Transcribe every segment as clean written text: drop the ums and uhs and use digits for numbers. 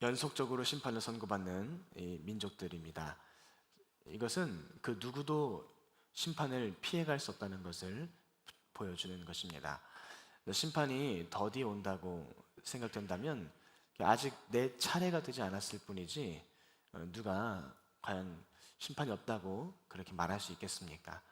연속적으로 심판을 선고받는 이 민족들입니다. 이것은 그 누구도 심판을 피해갈 수 없다는 것을 보여주는 것입니다. 심판이 더디 온다고 생각된다면 아직 내 차례가 되지 않았을 뿐이지 누가 과연 심판이 없다고 그렇게 말할 수 있겠습니까?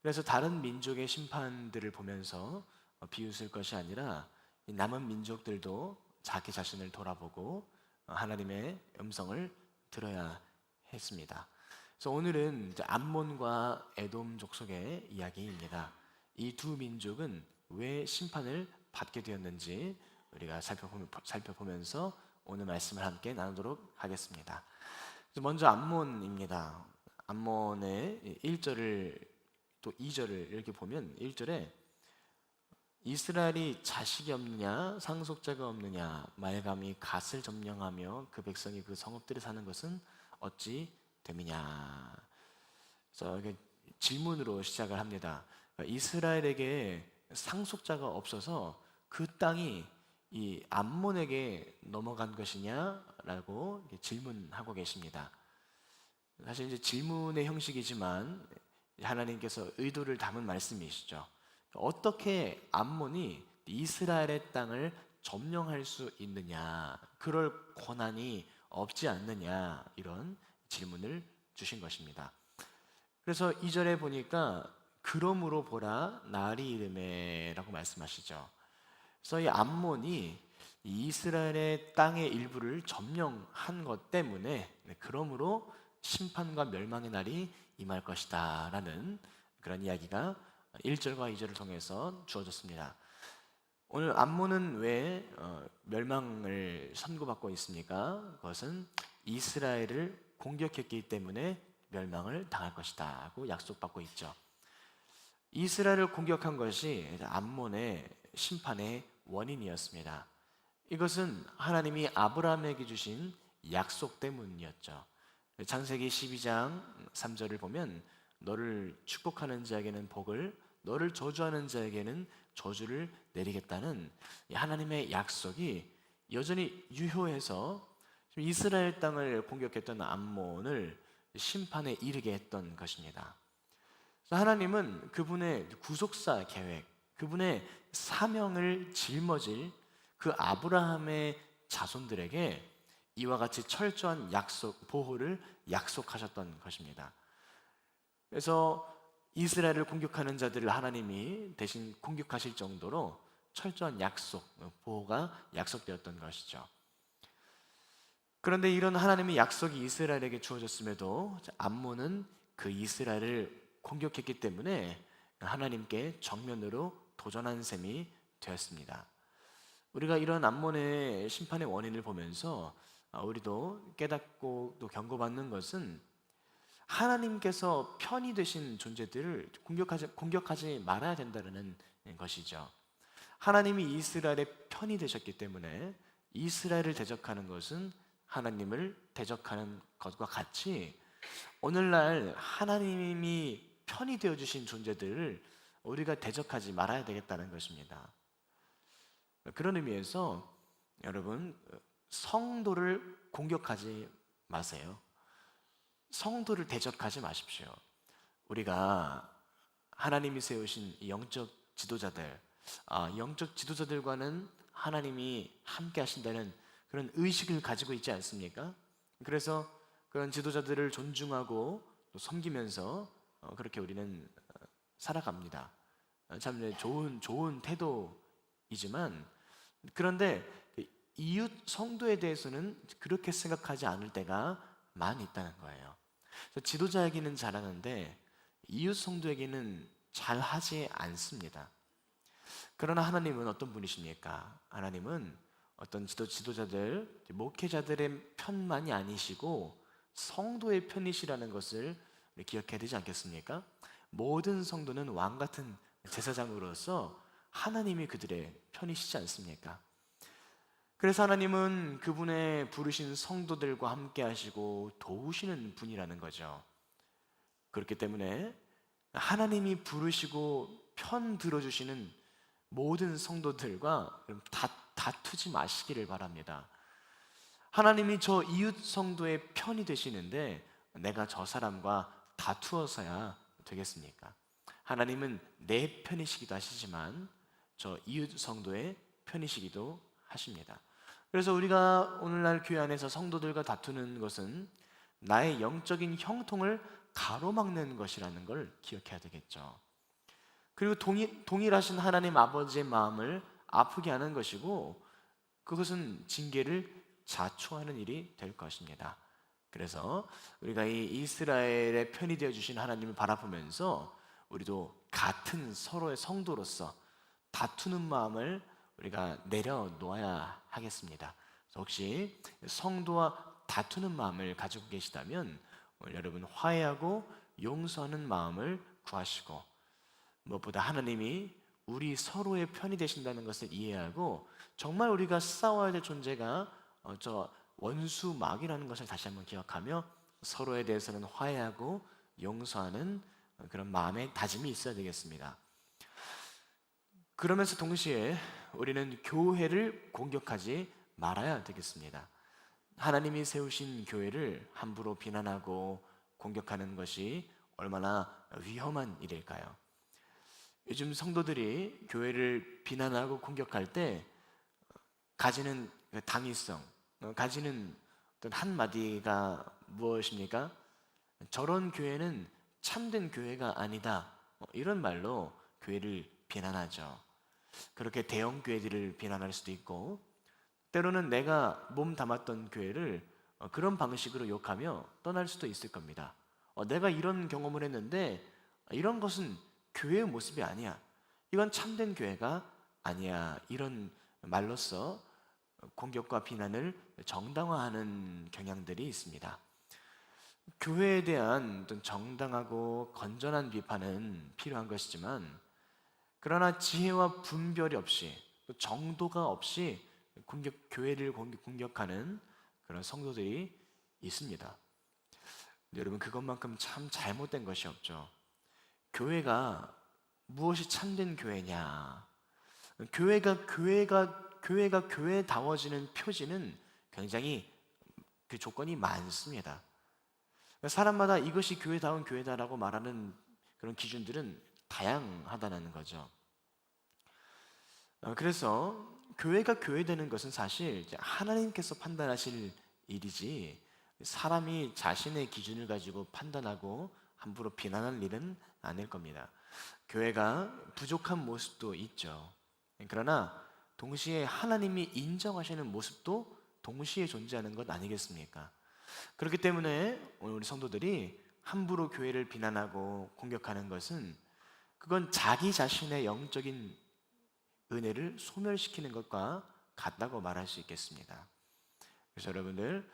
그래서 다른 민족의 심판들을 보면서 비웃을 것이 아니라 이 남은 민족들도 자기 자신을 돌아보고 하나님의 음성을 들어야 했습니다. 그래서 오늘은 이제 암몬과 에돔 족속의 이야기입니다. 이 두 민족은 왜 심판을 받게 되었는지 우리가 살펴보면서 오늘 말씀을 함께 나누도록 하겠습니다. 먼저 암몬입니다. 암몬의 1절을 또 2절을 이렇게 보면 1절에 이스라엘이 자식이 없느냐 상속자가 없느냐 말감이 갓을 점령하며 그 백성이 그 성읍들에 사는 것은 어찌 됨이냐. 그래서 이렇게 질문으로 시작을 합니다. 그러니까 이스라엘에게 상속자가 없어서 그 땅이 이 암몬에게 넘어간 것이냐라고 질문하고 계십니다. 사실 이제 질문의 형식이지만 하나님께서 의도를 담은 말씀이시죠. 어떻게 암몬이 이스라엘의 땅을 점령할 수 있느냐, 그럴 권한이 없지 않느냐, 이런 질문을 주신 것입니다. 그래서 2절에 보니까 그러므로 보라 날이 이르매라고 말씀하시죠. 그래서 이 암몬이 이스라엘의 땅의 일부를 점령한 것 때문에 그러므로 심판과 멸망의 날이 임할 것이다 라는 그런 이야기가 1절과 2절을 통해서 주어졌습니다. 오늘 암몬은 왜 멸망을 선고받고 있습니까? 그것은 이스라엘을 공격했기 때문에 멸망을 당할 것이다 하고 약속받고 있죠. 이스라엘을 공격한 것이 암몬의 심판의 원인이었습니다. 이것은 하나님이 아브라함에게 주신 약속 때문이었죠. 창세기 12장 3절을 보면 너를 축복하는 자에게는 복을, 너를 저주하는 자에게는 저주를 내리겠다는 하나님의 약속이 여전히 유효해서 이스라엘 땅을 공격했던 암몬을 심판에 이르게 했던 것입니다. 하나님은 그분의 구속사 계획, 그분의 사명을 짊어질 그 아브라함의 자손들에게 이와 같이 철저한 약속, 보호를 약속하셨던 것입니다. 그래서 이스라엘을 공격하는 자들을 하나님이 대신 공격하실 정도로 철저한 약속, 보호가 약속되었던 것이죠. 그런데 이런 하나님의 약속이 이스라엘에게 주어졌음에도 암몬은 그 이스라엘을 공격했기 때문에 하나님께 정면으로 도전한 셈이 되었습니다. 우리가 이런 암몬의 심판의 원인을 보면서 우리도 깨닫고 또 경고받는 것은 하나님께서 편이 되신 존재들을 공격하지 말아야 된다는 것이죠. 하나님이 이스라엘의 편이 되셨기 때문에 이스라엘을 대적하는 것은 하나님을 대적하는 것과 같이 오늘날 하나님이 편이 되어주신 존재들을 우리가 대적하지 말아야 되겠다는 것입니다. 그런 의미에서 여러분, 성도를 공격하지 마세요. 성도를 대적하지 마십시오. 우리가 하나님이 세우신 영적 지도자들, 영적 지도자들과는 하나님이 함께 하신다는 그런 의식을 가지고 있지 않습니까? 그래서 그런 지도자들을 존중하고 또 섬기면서 그렇게 우리는 살아갑니다. 참 좋은 태도이지만, 그런데 이웃 성도에 대해서는 그렇게 생각하지 않을 때가 많이 있다는 거예요. 그래서 지도자에게는 잘하는데 이웃 성도에게는 잘하지 않습니다. 그러나 하나님은 어떤 분이십니까? 하나님은 어떤 지도자들, 목회자들의 편만이 아니시고 성도의 편이시라는 것을 기억해야 되지 않겠습니까? 모든 성도는 왕 같은 제사장으로서 하나님이 그들의 편이시지 않습니까? 그래서 하나님은 그분의 부르신 성도들과 함께 하시고 도우시는 분이라는 거죠. 그렇기 때문에 하나님이 부르시고 편 들어주시는 모든 성도들과 다투지 마시기를 바랍니다. 하나님이 저 이웃 성도의 편이 되시는데 내가 저 사람과 다투어서야 되겠습니까? 하나님은 내 편이시기도 하시지만 저 이웃 성도의 편이시기도 하십니다. 그래서 우리가 오늘날 교회 안에서 성도들과 다투는 것은 나의 영적인 형통을 가로막는 것이라는 걸 기억해야 되겠죠. 그리고 동일하신 하나님 아버지의 마음을 아프게 하는 것이고, 그것은 징계를 자초하는 일이 될 것입니다. 그래서 우리가 이 이스라엘의 편이 되어 주신 하나님을 바라보면서 우리도 같은 서로의 성도로서 다투는 마음을 우리가 내려놓아야 하겠습니다. 혹시 성도와 다투는 마음을 가지고 계시다면 오늘 여러분 화해하고 용서하는 마음을 구하시고, 무엇보다 하나님이 우리 서로의 편이 되신다는 것을 이해하고 정말 우리가 싸워야 될 존재가 저 원수막이라는 것을 다시 한번 기억하며 서로에 대해서는 화해하고 용서하는 그런 마음의 다짐이 있어야 되겠습니다. 그러면서 동시에 우리는 교회를 공격하지 말아야 되겠습니다. 하나님이 세우신 교회를 함부로 비난하고 공격하는 것이 얼마나 위험한 일일까요? 요즘 성도들이 교회를 비난하고 공격할 때 가지는 당위성, 가지는 어떤 한마디가 무엇입니까? 저런 교회는 참된 교회가 아니다, 이런 말로 교회를 비난하죠. 그렇게 대형 교회들을 비난할 수도 있고, 때로는 내가 몸 담았던 교회를 그런 방식으로 욕하며 떠날 수도 있을 겁니다. 내가 이런 경험을 했는데 이런 것은 교회의 모습이 아니야, 이건 참된 교회가 아니야, 이런 말로써 공격과 비난을 정당화하는 경향들이 있습니다. 교회에 대한 어떤 정당하고 건전한 비판은 필요한 것이지만, 그러나 지혜와 분별이 없이 또 정도가 없이 교회를 공격하는 그런 성도들이 있습니다. 여러분, 그것만큼 참 잘못된 것이 없죠. 교회가 무엇이 참된 교회냐? 교회가 교회다워지는 표지는 굉장히 그 조건이 많습니다. 사람마다 이것이 교회다운 교회다라고 말하는 그런 기준들은 다양하다는 거죠. 그래서 교회가 교회되는 것은 사실 이제 하나님께서 판단하실 일이지, 사람이 자신의 기준을 가지고 판단하고 함부로 비난할 일은 아닐 겁니다. 교회가 부족한 모습도 있죠. 그러나 동시에 하나님이 인정하시는 모습도 동시에 존재하는 것 아니겠습니까? 그렇기 때문에 오늘 우리 성도들이 함부로 교회를 비난하고 공격하는 것은 그건 자기 자신의 영적인 은혜를 소멸시키는 것과 같다고 말할 수 있겠습니다. 그래서 여러분들,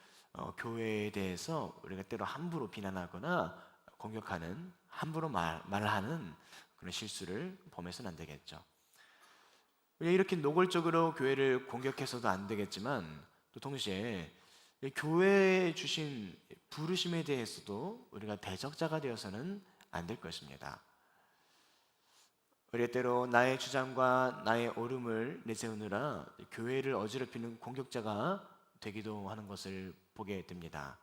교회에 대해서 우리가 때로 함부로 비난하거나 공격하는, 함부로 말하는 그런 실수를 범해서는 안 되겠죠. 우리가 이렇게 노골적으로 교회를 공격해서도 안 되겠지만, 또 동시에 교회에 주신 부르심에 대해서도 우리가 대적자가 되어서는 안 될 것입니다. 우리가 때로 나의 주장과 나의 옳음을 내세우느라 교회를 어지럽히는 공격자가 되기도 하는 것을 보게 됩니다.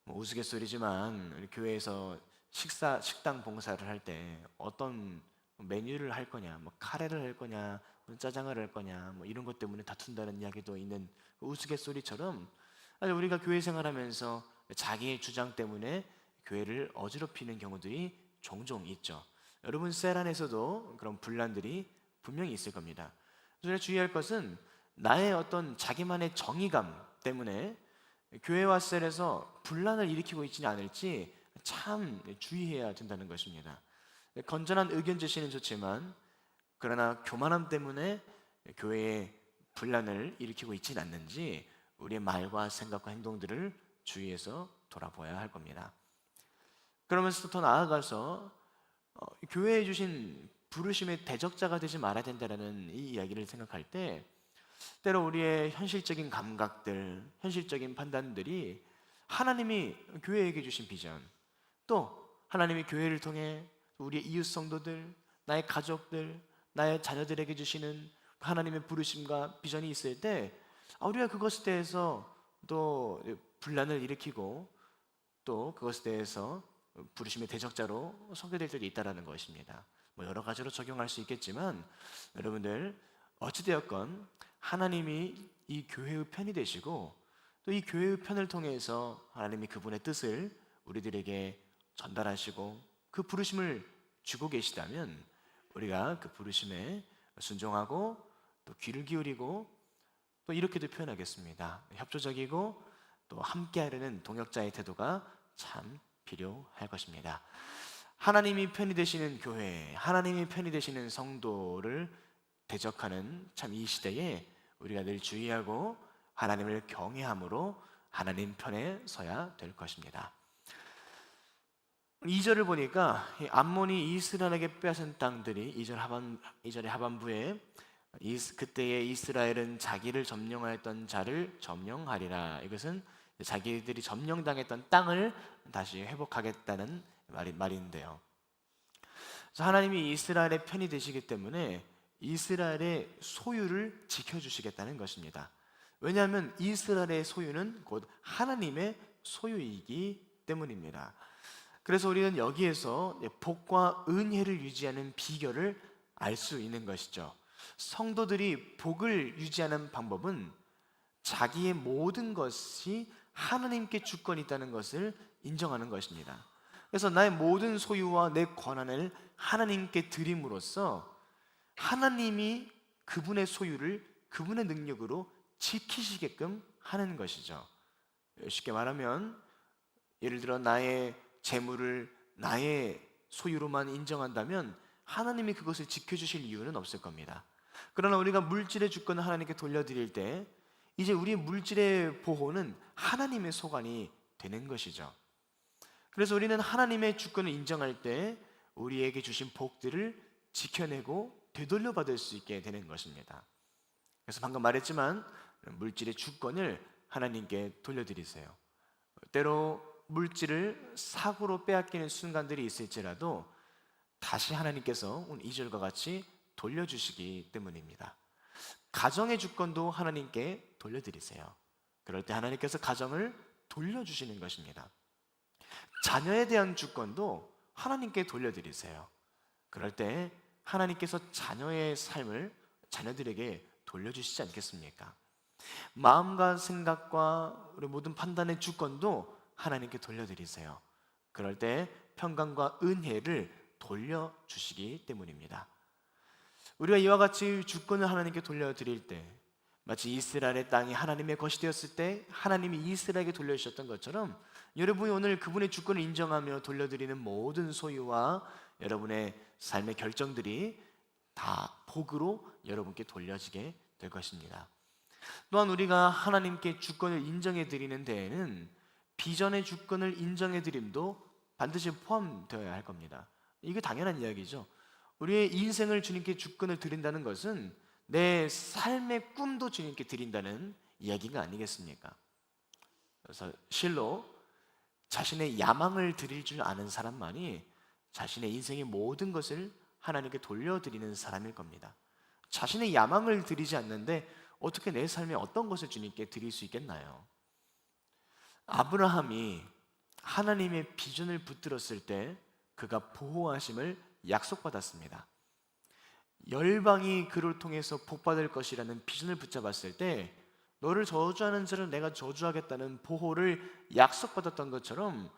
우스갯소리지만 우리 교회에서 식당 봉사를 할 때 어떤 메뉴를 할 거냐, 카레를 할 거냐, 짜장을 할 거냐, 이런 것 때문에 다툰다는 이야기도 있는 우스갯소리처럼, 우리가 교회 생활하면서 자기의 주장 때문에 교회를 어지럽히는 경우들이 종종 있죠. 여러분 셀 안에서도 그런 분란들이 분명히 있을 겁니다. 그래서 주의할 것은 나의 어떤 자기만의 정의감 때문에 교회와 셀에서 분란을 일으키고 있지는 않을지 참 주의해야 된다는 것입니다. 건전한 의견 제시는 좋지만, 그러나 교만함 때문에 교회에 분란을 일으키고 있지는 않는지 우리의 말과 생각과 행동들을 주의해서 돌아보아야 할 겁니다. 그러면서 더 나아가서 교회에 주신 부르심의 대적자가 되지 말아야 된다는 이 이야기를 생각할 때, 때로 우리의 현실적인 감각들, 현실적인 판단들이 하나님이 교회에게 주신 비전, 또 하나님이 교회를 통해 우리의 이웃 성도들, 나의 가족들, 나의 자녀들에게 주시는 하나님의 부르심과 비전이 있을 때, 우리가 그것에 대해서 또 분란을 일으키고 또 그것에 대해서 부르심의 대적자로 소개될 때도 있다라는 것입니다. 뭐 여러 가지로 적용할 수 있겠지만 여러분들 어찌되었건 하나님이 이 교회의 편이 되시고 또 이 교회의 편을 통해서 하나님이 그분의 뜻을 우리들에게 전달하시고 그 부르심을 주고 계시다면 우리가 그 부르심에 순종하고 또 귀를 기울이고 또 이렇게도 표현하겠습니다. 협조적이고 또 함께하려는 동역자의 태도가 참 필요할 것입니다. 하나님이 편이 되시는 교회, 하나님이 편이 되시는 성도를 대적하는 참 이 시대에 우리가 늘 주의하고 하나님을 경외함으로 하나님 편에 서야 될 것입니다. 2절을 보니까 암몬이 이스라엘에게 빼앗은 땅들이 2절의 하반부에 그때의 이스라엘은 자기를 점령하였던 자를 점령하리라. 이것은 자기들이 점령당했던 땅을 다시 회복하겠다는 말인데요. 그래서 하나님이 이스라엘의 편이 되시기 때문에 이스라엘의 소유를 지켜주시겠다는 것입니다. 왜냐하면 이스라엘의 소유는 곧 하나님의 소유이기 때문입니다. 그래서 우리는 여기에서 복과 은혜를 유지하는 비결을 알 수 있는 것이죠. 성도들이 복을 유지하는 방법은 자기의 모든 것이 하나님께 주권이 있다는 것을 인정하는 것입니다. 그래서 나의 모든 소유와 내 권한을 하나님께 드림으로써 하나님이 그분의 소유를 그분의 능력으로 지키시게끔 하는 것이죠. 쉽게 말하면 예를 들어 나의 재물을 나의 소유로만 인정한다면 하나님이 그것을 지켜주실 이유는 없을 겁니다. 그러나 우리가 물질의 주권을 하나님께 돌려드릴 때 이제 우리의 물질의 보호는 하나님의 소관이 되는 것이죠. 그래서 우리는 하나님의 주권을 인정할 때 우리에게 주신 복들을 지켜내고 되돌려 받을 수 있게 되는 것입니다. 그래서 방금 말했지만 물질의 주권을 하나님께 돌려드리세요. 때로 물질을 사고로 빼앗기는 순간들이 있을지라도 다시 하나님께서 오늘 2절과 같이 돌려주시기 때문입니다. 가정의 주권도 하나님께 돌려드리세요. 그럴 때 하나님께서 가정을 돌려주시는 것입니다. 자녀에 대한 주권도 하나님께 돌려드리세요. 그럴 때 하나님께서 자녀의 삶을 자녀들에게 돌려주시지 않겠습니까? 마음과 생각과 우리 모든 판단의 주권도 하나님께 돌려드리세요. 그럴 때 평강과 은혜를 돌려주시기 때문입니다. 우리가 이와 같이 주권을 하나님께 돌려드릴 때 마치 이스라엘의 땅이 하나님의 것이 되었을 때 하나님이 이스라엘에게 돌려주셨던 것처럼 여러분이 오늘 그분의 주권을 인정하며 돌려드리는 모든 소유와 여러분의 삶의 결정들이 다 복으로 여러분께 돌려지게 될 것입니다. 또한 우리가 하나님께 주권을 인정해 드리는 데에는 비전의 주권을 인정해 드림도 반드시 포함되어야 할 겁니다. 이게 당연한 이야기죠. 우리의 인생을 주님께 주권을 드린다는 것은 내 삶의 꿈도 주님께 드린다는 이야기가 아니겠습니까? 그래서 실로 자신의 야망을 드릴 줄 아는 사람만이 자신의 인생의 모든 것을 하나님께 돌려드리는 사람일 겁니다. 자신의 야망을 드리지 않는데 어떻게 내 삶에 어떤 것을 주님께 드릴 수 있겠나요? 아브라함이 하나님의 비전을 붙들었을 때 그가 보호하심을 약속받았습니다. 열방이 그를 통해서 복받을 것이라는 비전을 붙잡았을 때 너를 저주하는 자를 내가 저주하겠다는 보호를 약속받았던 것처럼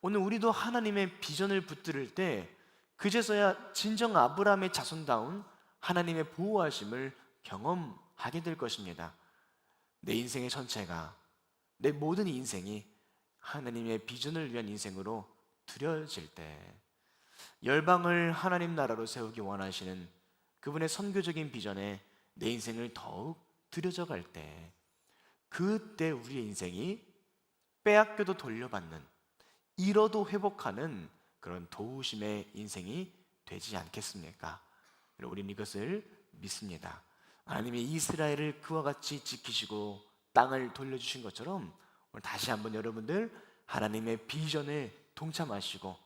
오늘 우리도 하나님의 비전을 붙들을 때 그제서야 진정 아브라함의 자손다운 하나님의 보호하심을 경험하게 될 것입니다. 내 인생의 전체가, 내 모든 인생이 하나님의 비전을 위한 인생으로 드려질 때, 열방을 하나님 나라로 세우기 원하시는 그분의 선교적인 비전에 내 인생을 더욱 들여져 갈 때, 그때 우리의 인생이 빼앗겨도 돌려받는, 잃어도 회복하는 그런 도우심의 인생이 되지 않겠습니까? 우리는 이것을 믿습니다. 하나님이 이스라엘을 그와 같이 지키시고 땅을 돌려주신 것처럼 오늘 다시 한번 여러분들 하나님의 비전에 동참하시고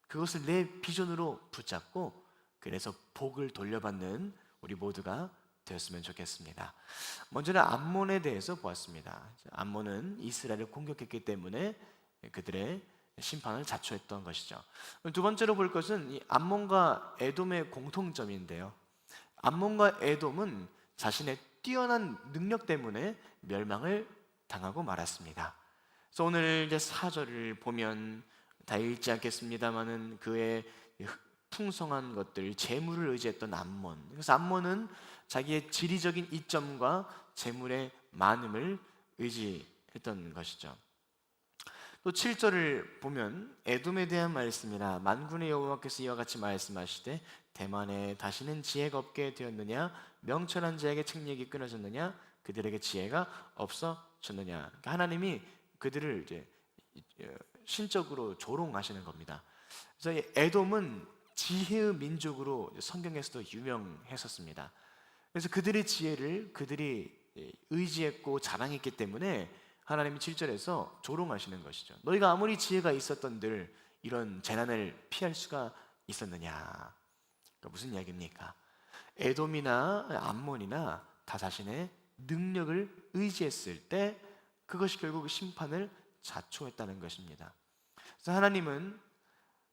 그것을 내 비전으로 붙잡고 그래서 복을 돌려받는 우리 모두가 되었으면 좋겠습니다. 먼저는 암몬에 대해서 보았습니다. 암몬은 이스라엘을 공격했기 때문에 그들의 심판을 자초했던 것이죠. 두 번째로 볼 것은 이 암몬과 에돔의 공통점인데요. 암몬과 에돔은 자신의 뛰어난 능력 때문에 멸망을 당하고 말았습니다. 그래서 오늘 이제 4절을 보면 다 읽지 않겠습니다만은 그의 풍성한 것들, 재물을 의지했던 암몬. 그래서 암몬은 자기의 지리적인 이점과 재물의 많음을 의지했던 것이죠. 또 7절을 보면 에돔에 대한 말씀이라 만군의 여호와께서 이와 같이 말씀하시되 대만에 다시는 지혜가 없게 되었느냐 명철한 자에게 책략이 끊어졌느냐 그들에게 지혜가 없어졌느냐. 그러니까 하나님이 그들을 이제 신적으로 조롱하시는 겁니다. 그래서 이 에돔은 지혜의 민족으로 성경에서도 유명했었습니다. 그래서 그들의 지혜를 그들이 의지했고 자랑했기 때문에 하나님이 7절에서 조롱하시는 것이죠. 너희가 아무리 지혜가 있었던들 이런 재난을 피할 수가 있었느냐. 그러니까 무슨 이야기입니까? 에돔이나 암몬이나 다 자신의 능력을 의지했을 때 그것이 결국 심판을 자초했다는 것입니다. 그래서 하나님은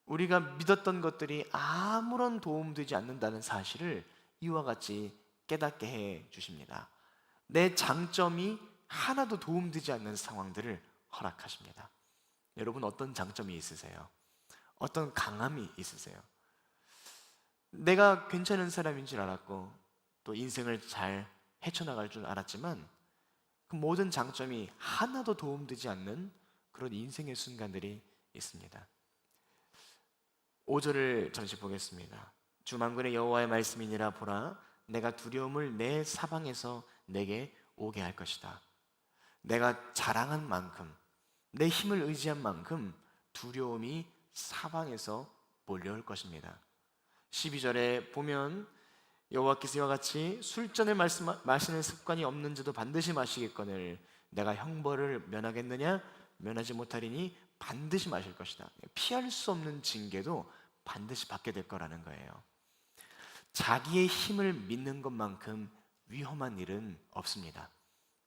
우리가 믿었던 것들이 아무런 도움되지 않는다는 사실을 이와 같이 깨닫게 해 주십니다. 내 장점이 하나도 도움되지 않는 상황들을 허락하십니다. 여러분 어떤 장점이 있으세요? 어떤 강함이 있으세요? 내가 괜찮은 사람인 줄 알았고 또 인생을 잘 헤쳐나갈 줄 알았지만 그 모든 장점이 하나도 도움되지 않는 그런 인생의 순간들이 있습니다. 5절을 잠시 보겠습니다. 주 만군의 여호와의 말씀이니라 보라 내가 두려움을 내 사방에서 내게 오게 할 것이다. 내가 자랑한 만큼 내 힘을 의지한 만큼 두려움이 사방에서 몰려올 것입니다. 12절에 보면 여호와께서 이와 같이 술전을 마시는 습관이 없는 자도 반드시 마시겠거늘 내가 형벌을 면하겠느냐 면하지 못하리니 반드시 마실 것이다. 피할 수 없는 징계도 반드시 받게 될 거라는 거예요. 자기의 힘을 믿는 것만큼 위험한 일은 없습니다.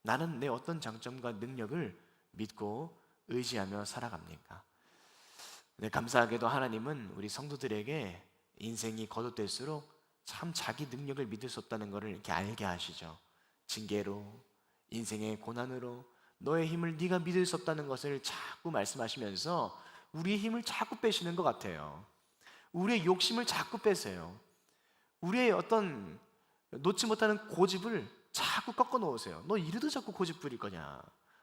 나는 내 어떤 장점과 능력을 믿고 의지하며 살아갑니까? 네, 감사하게도 하나님은 우리 성도들에게 인생이 거듭될수록 참 자기 능력을 믿을 수 없다는 것을 이렇게 알게 하시죠. 징계로, 인생의 고난으로 너의 힘을 네가 믿을 수 없다는 것을 자꾸 말씀하시면서 우리의 힘을 자꾸 빼시는 것 같아요. 우리의 욕심을 자꾸 빼세요. 우리의 어떤 놓지 못하는 고집을 자꾸 꺾어 놓으세요. 너 이래도 자꾸 고집 부릴 거냐?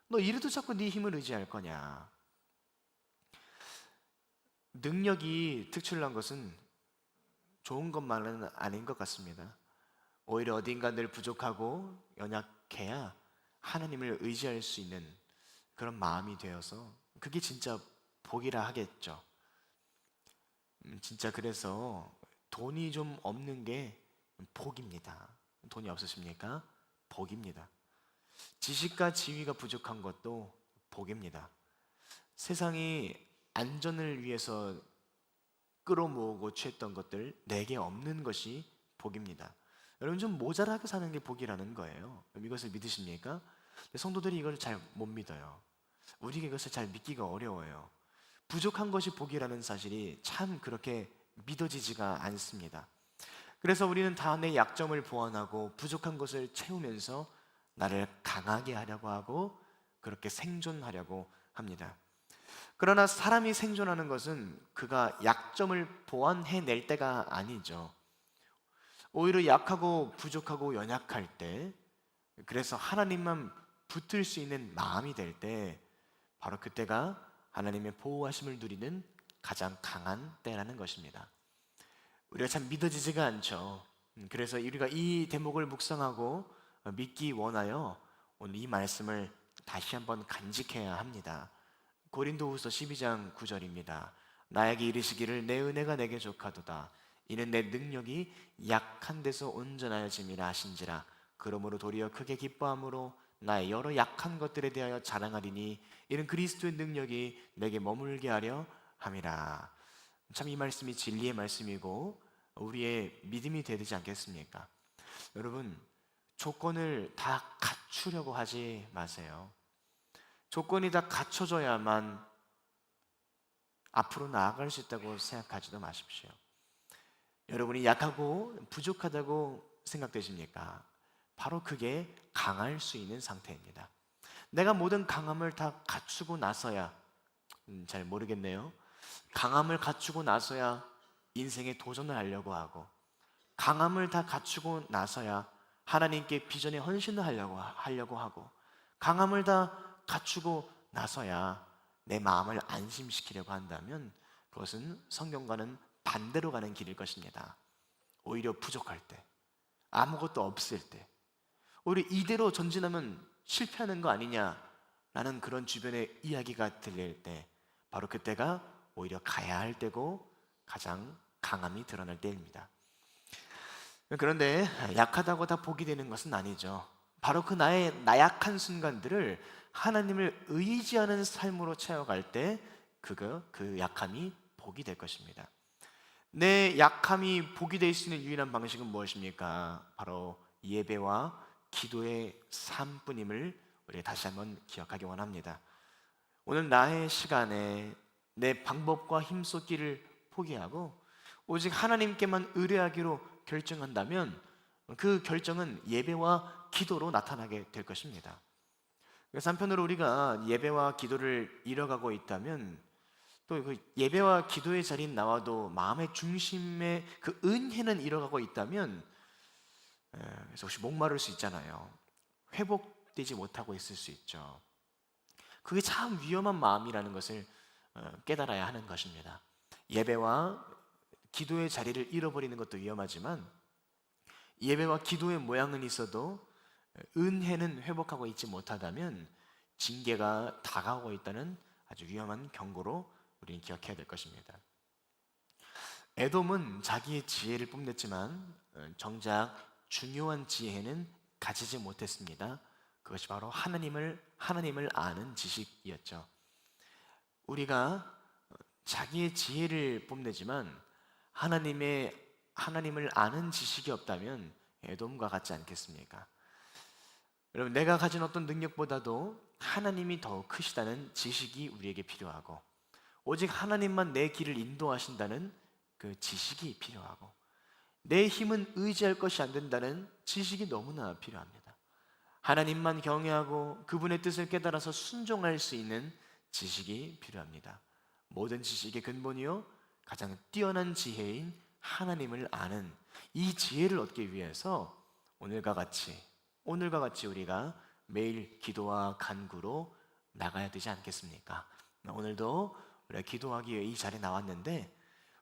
너 이래도 자꾸 네 힘을 의지할 거냐? 능력이 특출난 것은 좋은 것만은 아닌 것 같습니다. 오히려 어딘가 늘 부족하고 연약해야 하나님을 의지할 수 있는 그런 마음이 되어서 그게 진짜 복이라 하겠죠. 진짜 그래서 돈이 좀 없는 게 복입니다. 돈이 없으십니까? 복입니다. 지식과 지위가 부족한 것도 복입니다. 세상이 안전을 위해서 끌어모으고 취했던 것들 내게 없는 것이 복입니다. 여러분 좀 모자라게 사는 게 복이라는 거예요. 이것을 믿으십니까? 성도들이 이걸 잘 못 믿어요. 우리가 이것을 잘 믿기가 어려워요. 부족한 것이 복이라는 사실이 참 그렇게 믿어지지가 않습니다. 그래서 우리는 다 내 약점을 보완하고 부족한 것을 채우면서 나를 강하게 하려고 하고 그렇게 생존하려고 합니다. 그러나 사람이 생존하는 것은 그가 약점을 보완해낼 때가 아니죠. 오히려 약하고 부족하고 연약할 때, 그래서 하나님만 붙들 수 있는 마음이 될 때, 바로 그때가 하나님의 보호하심을 누리는 가장 강한 때라는 것입니다. 우리가 참 믿어지지가 않죠. 그래서 우리가 이 대목을 묵상하고 믿기 원하여 오늘 이 말씀을 다시 한번 간직해야 합니다. 고린도후서 12장 9절입니다. 나에게 이르시기를 내 은혜가 내게 족하도다. 이는 내 능력이 약한 데서 온전하여짐이라 하신지라. 그러므로 도리어 크게 기뻐함으로 나의 여러 약한 것들에 대하여 자랑하리니 이는 그리스도의 능력이 내게 머물게 하려 함이라. 참 이 말씀이 진리의 말씀이고 우리의 믿음이 되지 않겠습니까? 여러분 조건을 다 갖추려고 하지 마세요. 조건이 다 갖춰져야만 앞으로 나아갈 수 있다고 생각하지도 마십시오. 여러분이 약하고 부족하다고 생각되십니까? 바로 그게 강할 수 있는 상태입니다. 내가 모든 강함을 다 갖추고 나서야, 잘 모르겠네요. 강함을 갖추고 나서야 인생에 도전을 하려고 하고, 강함을 다 갖추고 나서야 하나님께 비전에 헌신을 하려고 하고, 강함을 다 갖추고 나서야 내 마음을 안심시키려고 한다면 그것은 성경과는 반대로 가는 길일 것입니다. 오히려 부족할 때, 아무것도 없을 때, 오히려 이대로 전진하면 실패하는 거 아니냐라는 그런 주변의 이야기가 들릴 때, 바로 그때가 오히려 가야 할 때고 가장 강함이 드러날 때입니다. 그런데 약하다고 다 복이 되는 것은 아니죠. 바로 그 나의 나약한 순간들을 하나님을 의지하는 삶으로 채워갈 때 그 약함이 복이 될 것입니다. 내 약함이 복이 될 수 있는 유일한 방식은 무엇입니까? 바로 예배와 기도의 삶뿐임을 우리 다시 한번 기억하기 원합니다. 오늘 나의 시간에 내 방법과 힘쏟기를 포기하고 오직 하나님께만 의뢰하기로 결정한다면 그 결정은 예배와 기도로 나타나게 될 것입니다. 그래서 한편으로 우리가 예배와 기도를 잃어가고 있다면 또 그 예배와 기도의 자리인 나와도 마음의 중심의 그 은혜는 잃어가고 있다면 그래서 혹시 목마를 수 있잖아요. 회복되지 못하고 있을 수 있죠. 그게 참 위험한 마음이라는 것을 깨달아야 하는 것입니다. 예배와 기도의 자리를 잃어버리는 것도 위험하지만 예배와 기도의 모양은 있어도 은혜는 회복하고 있지 못하다면 징계가 다가오고 있다는 아주 위험한 경고로 우리는 기억해야 될 것입니다. 에돔은 자기의 지혜를 뽐냈지만 정작 중요한 지혜는 가지지 못했습니다. 그것이 바로 하나님을 아는 지식이었죠. 우리가 자기의 지혜를 뽐내지만 하나님을 아는 지식이 없다면 에돔과 같지 않겠습니까? 여러분, 내가 가진 어떤 능력보다도 하나님이 더 크시다는 지식이 우리에게 필요하고 오직 하나님만 내 길을 인도하신다는 그 지식이 필요하고 내 힘은 의지할 것이 안 된다는 지식이 너무나 필요합니다. 하나님만 경외하고 그분의 뜻을 깨달아서 순종할 수 있는 지식이 필요합니다. 모든 지식의 근본이요 가장 뛰어난 지혜인 하나님을 아는 이 지혜를 얻기 위해서 오늘과 같이 우리가 매일 기도와 간구로 나가야 되지 않겠습니까? 오늘도 우리가 기도하기 위해 이 자리에 나왔는데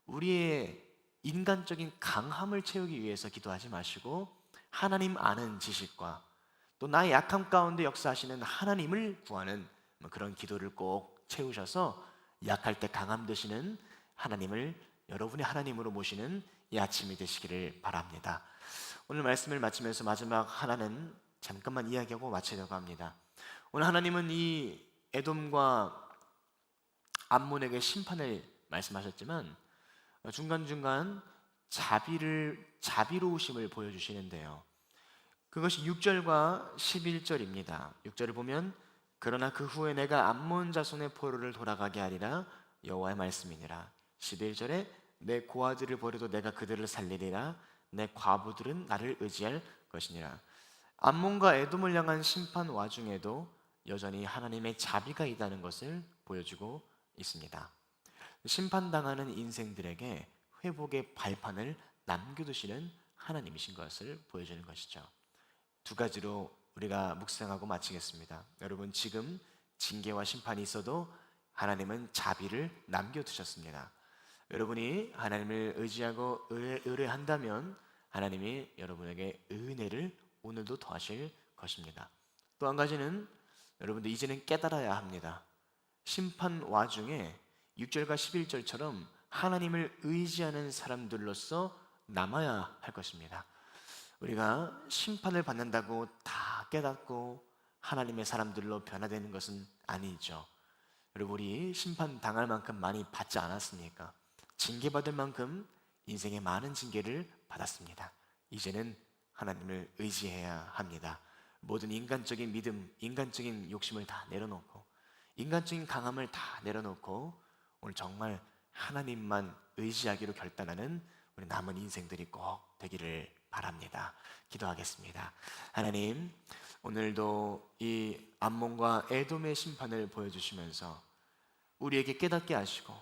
우리의 인간적인 강함을 채우기 위해서 기도하지 마시고 하나님 아는 지식과 또 나의 약함 가운데 역사하시는 하나님을 구하는 그런 기도를 꼭 채우셔서 약할 때 강함 되시는 하나님을 여러분의 하나님으로 모시는 이 아침이 되시기를 바랍니다. 오늘 말씀을 마치면서 마지막 하나는 잠깐만 이야기하고 마치려고 합니다. 오늘 하나님은 이 에돔과 암몬에게 심판을 말씀하셨지만 중간중간 자비로우심을 보여주시는데요. 그것이 6절과 11절입니다. 6절을 보면 그러나 그 후에 내가 암몬 자손의 포로를 돌아가게 하리라 여호와의 말씀이니라. 11절에 내 고아들을 버려도 내가 그들을 살리리라 내 과부들은 나를 의지할 것이니라. 암몬과 에돔을 향한 심판 와중에도 여전히 하나님의 자비가 있다는 것을 보여주고 있습니다. 심판당하는 인생들에게 회복의 발판을 남겨두시는 하나님이신 것을 보여주는 것이죠. 두 가지로 우리가 묵상하고 마치겠습니다. 여러분, 지금 징계와 심판이 있어도 하나님은 자비를 남겨두셨습니다. 여러분이 하나님을 의지하고 의뢰한다면 하나님이 여러분에게 은혜를 오늘도 더하실 것입니다. 또 한 가지는 여러분들 이제는 깨달아야 합니다. 심판 와중에 6절과 11절처럼 하나님을 의지하는 사람들로서 남아야 할 것입니다. 우리가 심판을 받는다고 다 깨닫고 하나님의 사람들로 변화되는 것은 아니죠. 그리고 우리 심판 당할 만큼 많이 받지 않았습니까? 징계받을 만큼 인생의 많은 징계를 받았습니다. 이제는 하나님을 의지해야 합니다. 모든 인간적인 믿음, 인간적인 욕심을 다 내려놓고 인간적인 강함을 다 내려놓고 오늘 정말 하나님만 의지하기로 결단하는 우리 남은 인생들이 꼭 되기를 바랍니다. 기도하겠습니다. 하나님, 오늘도 이 암몬과 에돔의 심판을 보여주시면서 우리에게 깨닫게 하시고,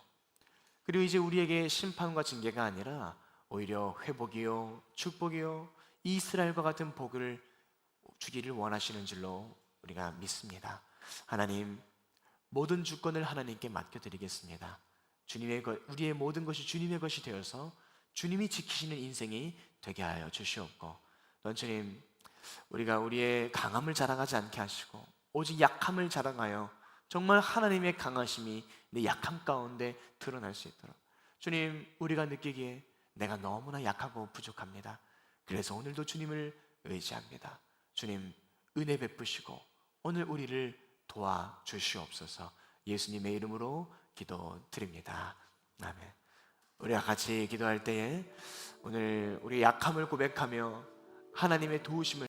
그리고 이제 우리에게 심판과 징계가 아니라 오히려 회복이요 축복이요 이스라엘과 같은 복을 주기를 원하시는 줄로 우리가 믿습니다. 하나님, 모든 주권을 하나님께 맡겨드리겠습니다. 우리의 모든 것이 주님의 것이 되어서 주님이 지키시는 인생이 되게 하여 주시옵고, 또 주님, 우리가 우리의 강함을 자랑하지 않게 하시고 오직 약함을 자랑하여 정말 하나님의 강하심이 내 약함 가운데 드러날 수 있도록, 주님, 우리가 느끼기에 내가 너무나 약하고 부족합니다. 그래서 오늘도 주님을 의지합니다. 주님, 은혜 베푸시고 오늘 우리를 도와주시옵소서. 예수님의 이름으로 기도드립니다. 아멘. 우리가 같이 기도할 때에 오늘 우리 약함을 고백하며 하나님의 도우심을